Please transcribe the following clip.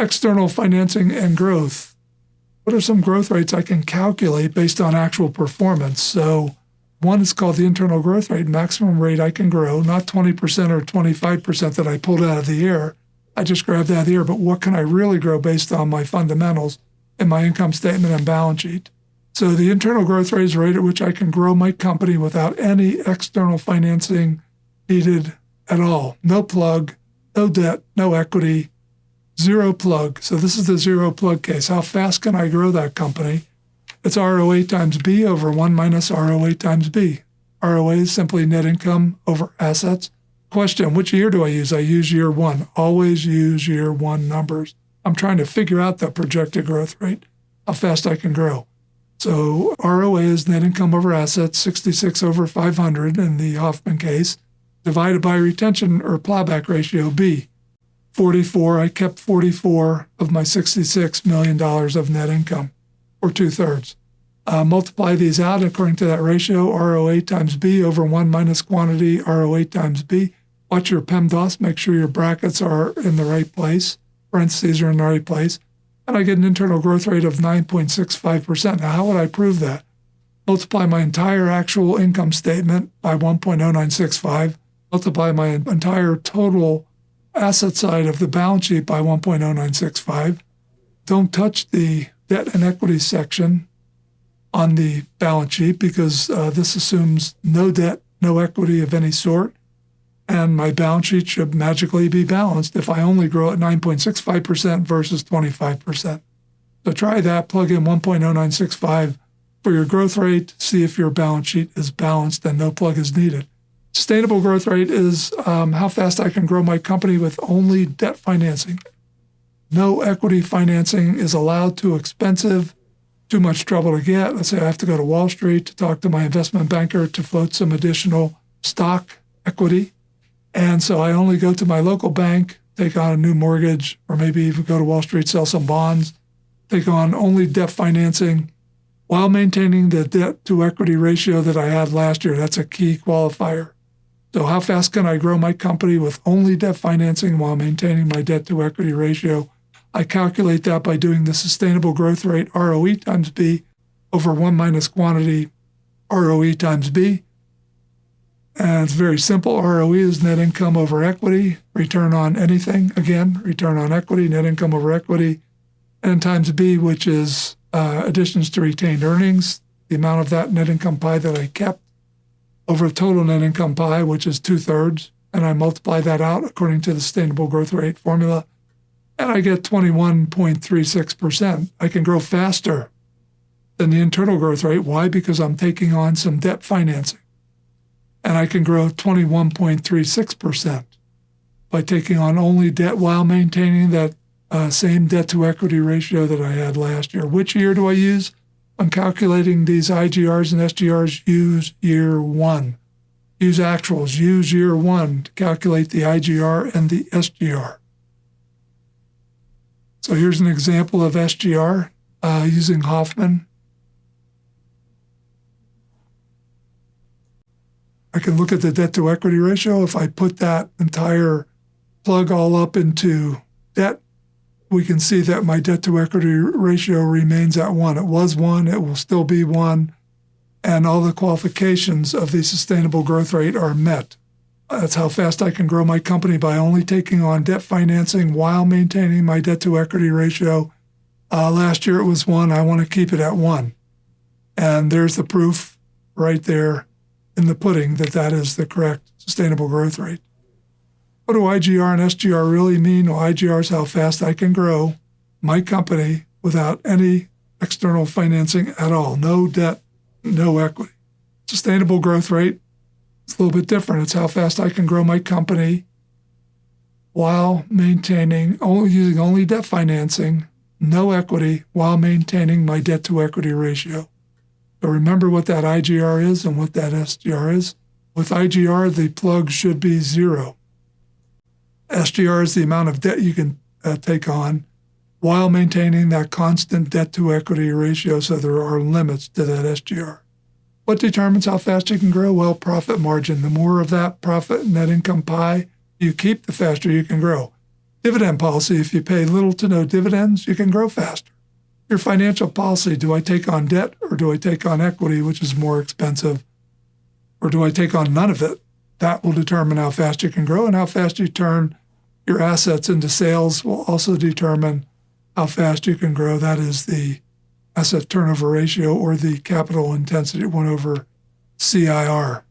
external financing and growth. What are some growth rates I can calculate based on actual performance? So one is called the internal growth rate, maximum rate I can grow, not 20% or 25% that I pulled out of the air. I just grabbed out of the air, but what can I really grow based on my fundamentals and my income statement and balance sheet? So the internal growth rate is the rate at which I can grow my company without any external financing needed at all. No plug, no debt, no equity, zero plug. So this is the zero plug case. How fast can I grow that company? It's ROA times B over 1 minus ROA times B. ROA is simply net income over assets. Question, which year do I use? I use year one. Always use year one numbers. I'm trying to figure out the projected growth rate, how fast I can grow. So ROA is net income over assets, 66 over 500 in the Hoffman case, divided by retention or plowback ratio, B. 44, I kept 44 of my $66 million of net income, or 2/3. Multiply these out according to that ratio, ROA times B over 1 minus quantity, ROA times B. Watch your PEMDAS, make sure your brackets are in the right place, parentheses are in the right place, and I get an internal growth rate of 9.65%. Now, how would I prove that? Multiply my entire actual income statement by 1.0965, multiply my entire total asset side of the balance sheet by 1.0965. Don't touch the debt and equity section on the balance sheet because this assumes no debt, no equity of any sort, and my balance sheet should magically be balanced if I only grow at 9.65% versus 25%. So try that, plug in 1.0965 for your growth rate, see if your balance sheet is balanced and no plug is needed. Sustainable growth rate is how fast I can grow my company with only debt financing. No equity financing is allowed, too expensive, too much trouble to get. Let's say I have to go to Wall Street to talk to my investment banker to float some additional stock equity. And so I only go to my local bank, take on a new mortgage, or maybe even go to Wall Street, sell some bonds, take on only debt financing while maintaining the debt to equity ratio that I had last year. That's a key qualifier. So how fast can I grow my company with only debt financing while maintaining my debt to equity ratio? I calculate that by doing the sustainable growth rate, ROE times B, over 1 minus quantity, ROE times B. And it's very simple. ROE is net income over equity, return on anything. Again, return on equity, net income over equity, and times B, which is additions to retained earnings, the amount of that net income pie that I kept, over total net income pie, which is 2/3, and I multiply that out according to the sustainable growth rate formula, and I get 21.36%. I can grow faster than the internal growth rate. Why? Because I'm taking on some debt financing. And I can grow 21.36% by taking on only debt while maintaining that same debt to equity ratio that I had last year. Which year do I use? I'm calculating these IGRs and SGRs. Use year one. Use actuals. Use year one to calculate the IGR and the SGR. So here's an example of SGR using Hoffman. I can look at the debt to equity ratio. If I put that entire plug all up into debt, we can see that my debt to equity ratio remains at 1. It was 1, it will still be 1, and all the qualifications of the sustainable growth rate are met. That's how fast I can grow my company, by only taking on debt financing while maintaining my debt to equity ratio. Last year it was 1. I want to keep it at 1. And there's the proof right there in the pudding that that is the correct sustainable growth rate. What do IGR and SGR really mean? Well, IGR is how fast I can grow my company without any external financing at all. No debt, no equity. Sustainable growth rate, it's a little bit different. It's how fast I can grow my company while maintaining, using only debt financing, no equity, while maintaining my debt to equity ratio. So remember what that IGR is and what that SGR is. With IGR, the plug should be 0. SGR is the amount of debt you can take on while maintaining that constant debt to equity ratio, so there are limits to that SGR. What determines how fast you can grow? Well, profit margin. The more of that profit net income pie you keep, the faster you can grow. dividend policy, if you pay little to no dividends, you can grow faster. Your financial policy, do I take on debt or do I take on equity, which is more expensive, or do I take on none of it? That will determine how fast you can grow, and how fast you turn your assets into sales will also determine how fast you can grow. That is the asset turnover ratio, or the capital intensity 1 over CIR.